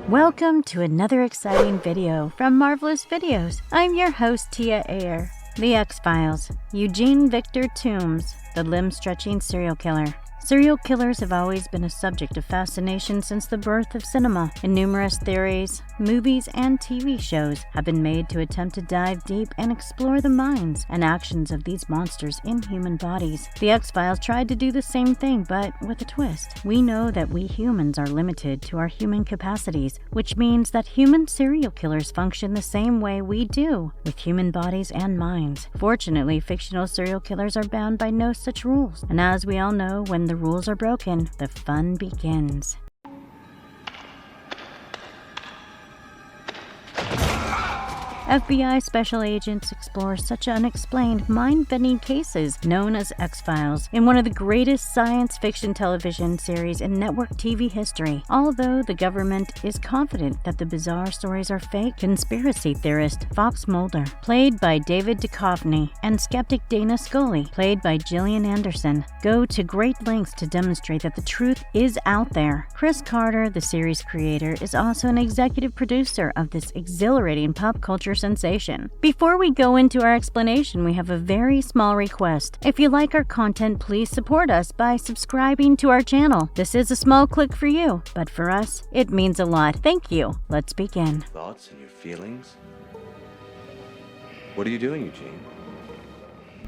Welcome to another exciting video from Marvelous Videos. I'm your host, Tia Ayer. The X-Files, Eugene Victor Tooms, the limb-stretching serial killer. Serial killers have always been a subject of fascination since the birth of cinema, and numerous theories, movies, and TV shows have been made to attempt to dive deep and explore the minds and actions of these monsters in human bodies. The X-Files tried to do the same thing, but with a twist. We know that we humans are limited to our human capacities, which means that human serial killers function the same way we do, with human bodies and minds. Fortunately, fictional serial killers are bound by no such rules, and as we all know, when the rules are broken, the fun begins. FBI special agents explore such unexplained, mind-bending cases known as X-Files in one of the greatest science fiction television series in network TV history. Although the government is confident that the bizarre stories are fake, conspiracy theorist Fox Mulder, played by David Duchovny, and skeptic Dana Scully, played by Gillian Anderson, go to great lengths to demonstrate that the truth is out there. Chris Carter, the series creator, is also an executive producer of this exhilarating pop culture sensation. Before we go into our explanation, we have a very small request. If you like our content, please support us by subscribing to our channel. This is a small click for you, but for us, it means a lot. Thank you. Let's begin. Thoughts and your feelings? What are you doing, Eugene?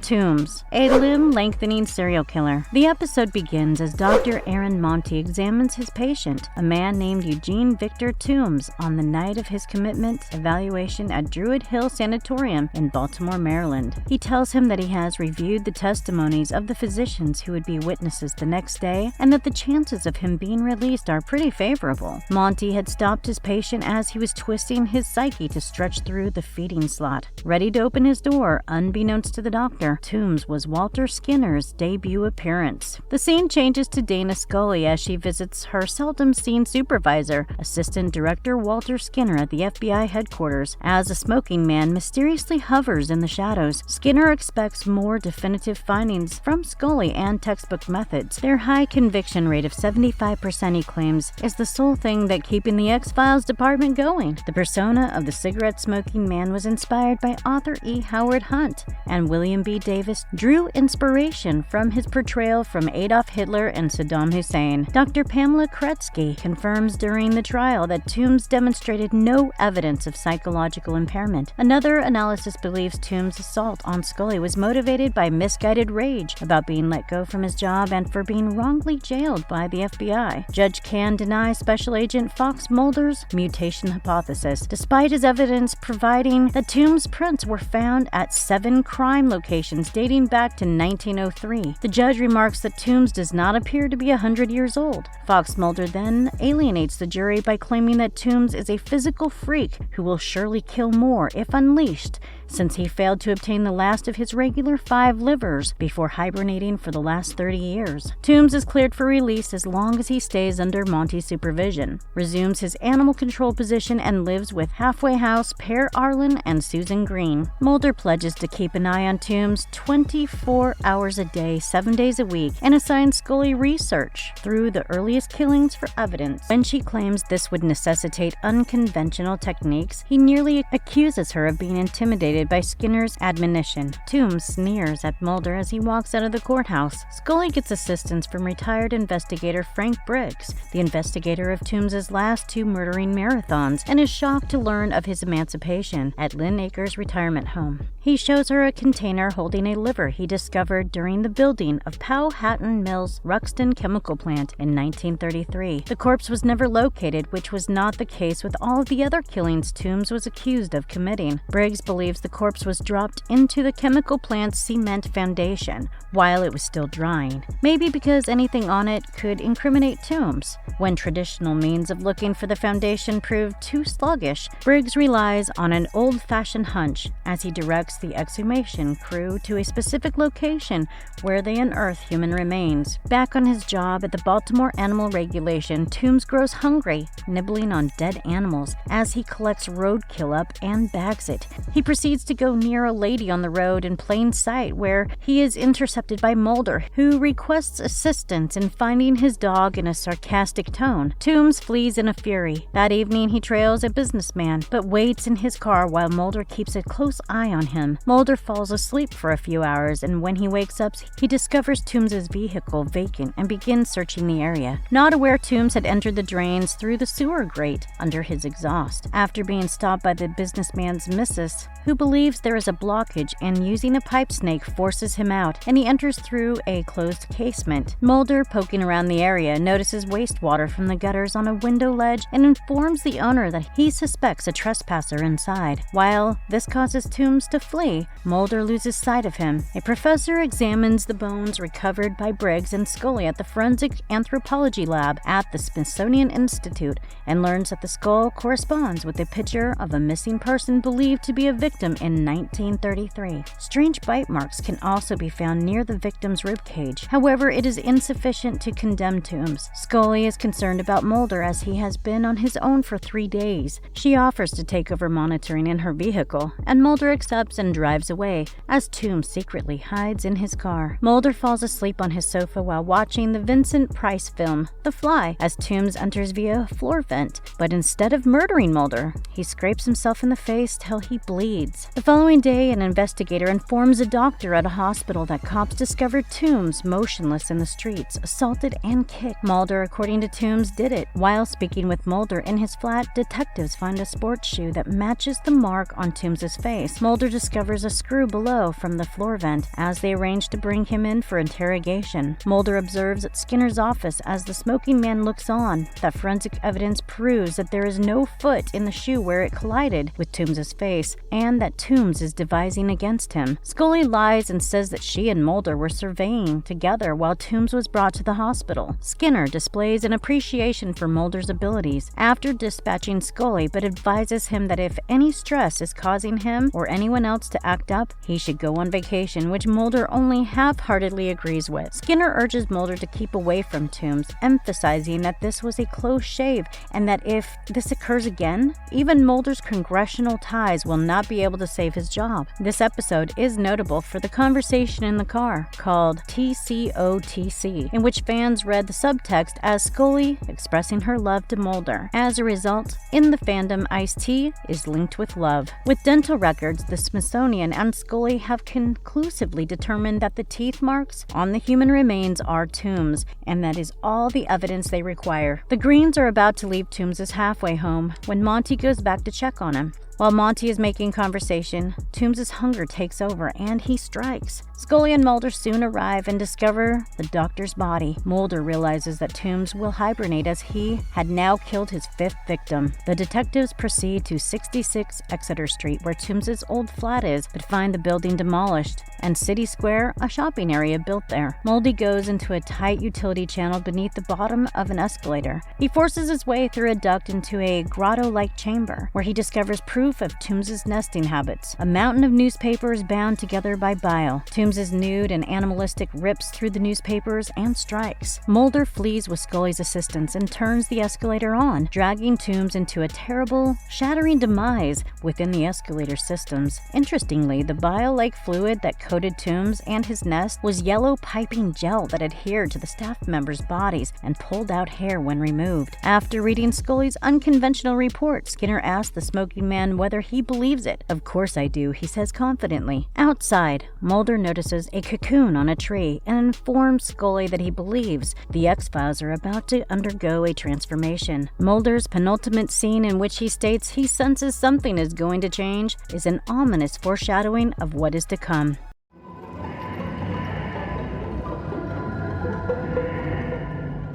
Tooms, a limb-lengthening serial killer. The episode begins as Dr. Aaron Monty examines his patient, a man named Eugene Victor Tooms, on the night of his commitment evaluation at Druid Hill Sanatorium in Baltimore, Maryland. He tells him that he has reviewed the testimonies of the physicians who would be witnesses the next day and that the chances of him being released are pretty favorable. Monty had stopped his patient as he was twisting his psyche to stretch through the feeding slot. Ready to open his door, unbeknownst to the doctor, Tooms was Walter Skinner's debut appearance. The scene changes to Dana Scully as she visits her seldom-seen supervisor, Assistant Director Walter Skinner at the FBI headquarters. As a smoking man mysteriously hovers in the shadows, Skinner expects more definitive findings from Scully and textbook methods. Their high conviction rate of 75%, he claims, is the sole thing that keeping the X-Files department going. The persona of the cigarette-smoking man was inspired by author E. Howard Hunt, and William B. Davis drew inspiration from his portrayal from Adolf Hitler and Saddam Hussein. Dr. Pamela Kretsky confirms during the trial that Tooms demonstrated no evidence of psychological impairment. Another analysis believes Tooms' assault on Scully was motivated by misguided rage about being let go from his job and for being wrongly jailed by the FBI. Judge Can denies Special Agent Fox Mulder's mutation hypothesis, despite his evidence providing that Tooms' prints were found at 7 crime locations dating back to 1903. The judge remarks that Tooms does not appear to be 100 years old. Fox Mulder then alienates the jury by claiming that Tooms is a physical freak who will surely kill more if unleashed, since he failed to obtain the last of his regular 5 livers before hibernating for the last 30 years. Tooms is cleared for release as long as he stays under Monty's supervision, resumes his animal control position, and lives with halfway house pair Arlen and Susan Green. Mulder pledges to keep an eye on Tooms 24 hours a day, 7 days a week, and assigns Scully research through the earliest killings for evidence. When she claims this would necessitate unconventional techniques, he nearly accuses her of being intimidated by Skinner's admonition. Tooms sneers at Mulder as he walks out of the courthouse. Scully gets assistance from retired investigator Frank Briggs, the investigator of Tooms' last 2 murdering marathons, and is shocked to learn of his emancipation at Lynn Acres retirement home. He shows her a container holding a liver he discovered during the building of Powhatan Mills' Ruxton chemical plant in 1933. The corpse was never located, which was not the case with all of the other killings Tooms was accused of committing. Briggs believes the corpse was dropped into the chemical plant's cement foundation while it was still drying, maybe because anything on it could incriminate Tooms. When traditional means of looking for the foundation proved too sluggish, Briggs relies on an old-fashioned hunch as he directs directs the exhumation crew to a specific location where they unearth human remains. Back on his job at the Baltimore Animal Regulation, Tooms grows hungry, nibbling on dead animals as he collects roadkill up and bags it. He proceeds to go near a lady on the road in plain sight, where he is intercepted by Mulder, who requests assistance in finding his dog in a sarcastic tone. Tooms flees in a fury. That evening, he trails a businessman, but waits in his car while Mulder keeps a close eye on him. Mulder falls asleep for a few hours, and when he wakes up, he discovers Tooms' vehicle vacant and begins searching the area. Not aware Tooms had entered the drains through the sewer grate under his exhaust. After being stopped by the businessman's missus, who believes there is a blockage and using a pipe snake forces him out, and he enters through a closed casement. Mulder, poking around the area, notices wastewater from the gutters on a window ledge and informs the owner that he suspects a trespasser inside. While this causes Tooms to flee, Mulder loses sight of him. A professor examines the bones recovered by Briggs and Scully at the Forensic Anthropology Lab at the Smithsonian Institute and learns that the skull corresponds with a picture of a missing person believed to be a victim in 1933. Strange bite marks can also be found near the victim's ribcage. However, it is insufficient to condemn Tooms. Scully is concerned about Mulder as he has been on his own for 3 days. She offers to take over monitoring in her vehicle, and Mulder accepts and drives away as Tooms secretly hides in his car. Mulder falls asleep on his sofa while watching the Vincent Price film, The Fly, as Tooms enters via a floor vent, but instead of murdering Mulder, he scrapes himself in the face till he bleeds. The following day, an investigator informs a doctor at a hospital that cops discovered Tooms motionless in the streets, assaulted and kicked. Mulder, according to Tooms, did it. While speaking with Mulder in his flat, detectives find a sports shoe that matches the mark on Tooms' face. Mulder discovers a screw below from the floor vent as they arrange to bring him in for interrogation. Mulder observes at Skinner's office as the smoking man looks on that forensic evidence proves that there is no foot in the shoe where it collided with Tooms' face, and that Tooms is devising against him. Scully lies and says that she and Mulder were surveying together while Tooms was brought to the hospital. Skinner displays an appreciation for Mulder's abilities after dispatching Scully, but advises him that if any stress is causing him or anyone else to act up, he should go on vacation, which Mulder only half-heartedly agrees with. Skinner urges Mulder to keep away from Tooms, emphasizing that this was a close shave and that if this occurs again, even Mulder's congressional ties will not be able to save his job. This episode is notable for the conversation in the car, called TCOTC, in which fans read the subtext as Scully expressing her love to Mulder. As a result, in the fandom, Ice-T is linked with love. With dental records, the Smithsonian and Scully have conclusively determined that the teeth marks on the human remains are Tooms, and that is all the evidence they require. The Greens are about to leave Tooms' halfway home when Monty goes back to check on him. While Monty is making conversation, Tooms' hunger takes over and he strikes. Scully and Mulder soon arrive and discover the doctor's body. Mulder realizes that Tooms will hibernate as he had now killed his 5th victim. The detectives proceed to 66 Exeter Street, where Tooms' old flat is, but find the building demolished, and City Square, a shopping area built there. Mulder goes into a tight utility channel beneath the bottom of an escalator. He forces his way through a duct into a grotto-like chamber, where he discovers proof of Tooms' nesting habits. A mountain of newspapers bound together by bile. Tooms is nude and animalistic, rips through the newspapers and strikes. Mulder flees with Scully's assistance and turns the escalator on, dragging Tooms into a terrible, shattering demise within the escalator systems. Interestingly, the bile-like fluid that coated Tooms and his nest was yellow piping gel that adhered to the staff members' bodies and pulled out hair when removed. After reading Scully's unconventional report, Skinner asks the smoking man whether he believes it. "Of course I do," he says confidently. Outside, Mulder notices a cocoon on a tree and informs Scully that he believes the X-Files are about to undergo a transformation. Mulder's penultimate scene, in which he states he senses something is going to change, is an ominous foreshadowing of what is to come.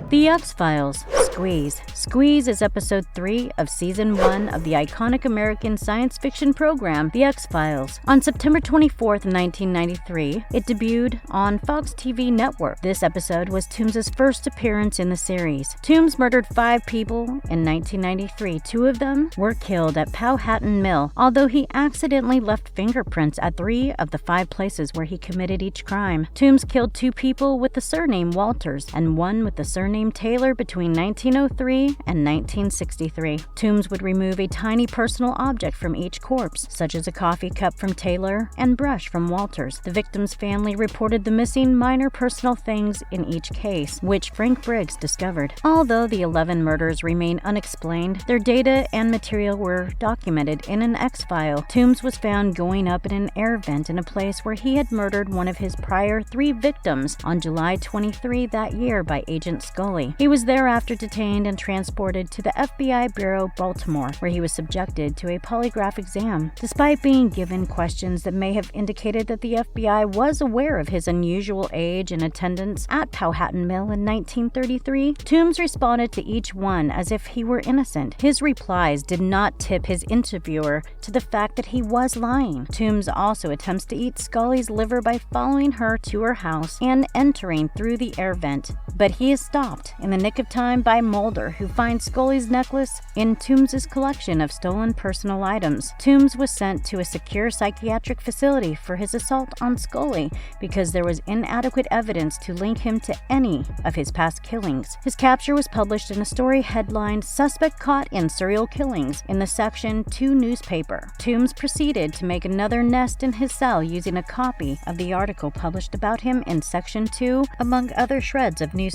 The X-Files, Squeeze. Squeeze is episode 3 of season 1 of the iconic American science fiction program, The X-Files. On September 24, 1993, it debuted on Fox TV network. This episode was Tooms' first appearance in the series. Tooms murdered 5 people in 1993. 2 of them were killed at Powhatan Mill, although he accidentally left fingerprints at 3 of the 5 places where he committed each crime. Tooms killed 2 people with the surname Walters and 1 with the surname Taylor between 1903 and 1963. Tooms would remove a tiny personal object from each corpse, such as a coffee cup from Taylor and brush from Walters. The victim's family reported the missing minor personal things in each case, which Frank Briggs discovered. Although the 11 murders remain unexplained, their data and material were documented in an X-file. Tooms was found going up in an air vent in a place where he had murdered one of his prior 3 victims on July 23 that year by Agent Scully. He was thereafter detained and transported to the FBI Bureau, Baltimore, where he was subjected to a polygraph exam. Despite being given questions that may have indicated that the FBI was aware of his unusual age and attendance at Powhatan Mill in 1933, Tooms responded to each one as if he were innocent. His replies did not tip his interviewer to the fact that he was lying. Tooms also attempts to eat Scully's liver by following her to her house and entering through the air vent, but he is stopped in the nick of time by Mulder, who finds Scully's necklace in Tooms' collection of stolen personal items. Tooms was sent to a secure psychiatric facility for his assault on Scully because there was inadequate evidence to link him to any of his past killings. His capture was published in a story headlined "Suspect Caught in Serial Killings" in the Section 2 newspaper. Tooms proceeded to make another nest in his cell using a copy of the article published about him in Section 2, among other shreds of newspaper.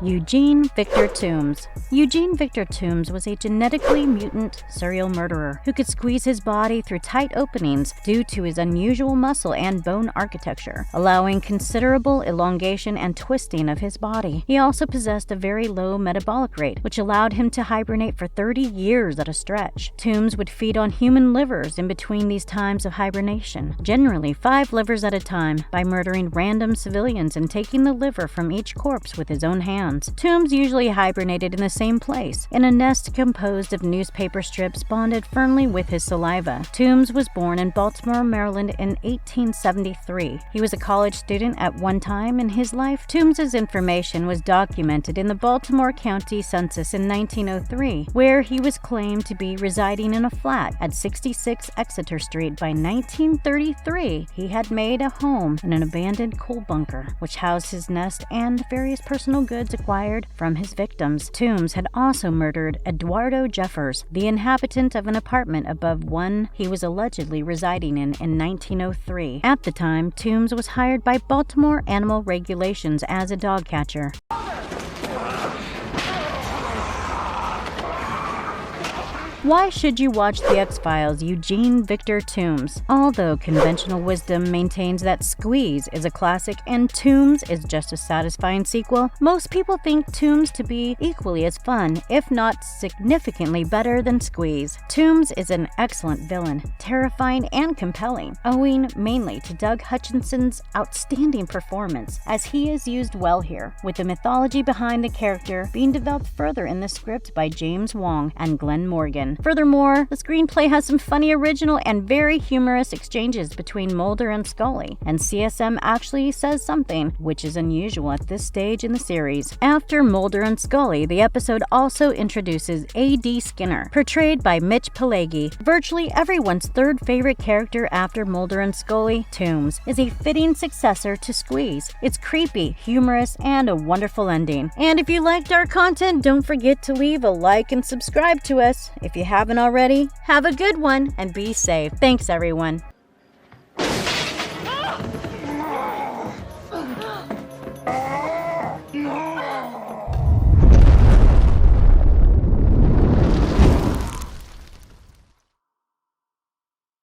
Eugene Victor Tooms. Eugene Victor Tooms was a genetically mutant serial murderer who could squeeze his body through tight openings due to his unusual muscle and bone architecture, allowing considerable elongation and twisting of his body. He also possessed a very low metabolic rate, which allowed him to hibernate for 30 years at a stretch. Tooms would feed on human livers in between these times of hibernation, generally 5 livers at a time, by murdering random civilians and taking the liver from each corpse with his own hands. Tooms usually hibernated in the same place, in a nest composed of newspaper strips bonded firmly with his saliva. Tooms was born in Baltimore, Maryland in 1873. He was a college student at one time in his life. Tooms' information was documented in the Baltimore County Census in 1903, where he was claimed to be residing in a flat at 66 Exeter Street. By 1933, he had made a home in an abandoned coal bunker, which housed his nest and various personal goods acquired from his victims. Tooms had also murdered Eduardo Jeffers, the inhabitant of an apartment above one he was allegedly residing in 1903. At the time, Tooms was hired by Baltimore Animal Regulations as a dog catcher. Why should you watch The X-Files? Eugene Victor Tooms. Although conventional wisdom maintains that Squeeze is a classic and Tooms is just a satisfying sequel, most people think Tooms to be equally as fun, if not significantly better than Squeeze. Tooms is an excellent villain, terrifying and compelling, owing mainly to Doug Hutchinson's outstanding performance, as he is used well here, with the mythology behind the character being developed further in the script by James Wong and Glenn Morgan. Furthermore, the screenplay has some funny, original, and very humorous exchanges between Mulder and Scully, and CSM actually says something, which is unusual at this stage in the series. After Mulder and Scully, the episode also introduces A.D. Skinner, portrayed by Mitch Pileggi. Virtually everyone's third favorite character after Mulder and Scully, Tooms, is a fitting successor to Squeeze. It's creepy, humorous, and a wonderful ending. And if you liked our content, don't forget to leave a like and subscribe to us. If you haven't already, have a good one and be safe. Thanks, everyone.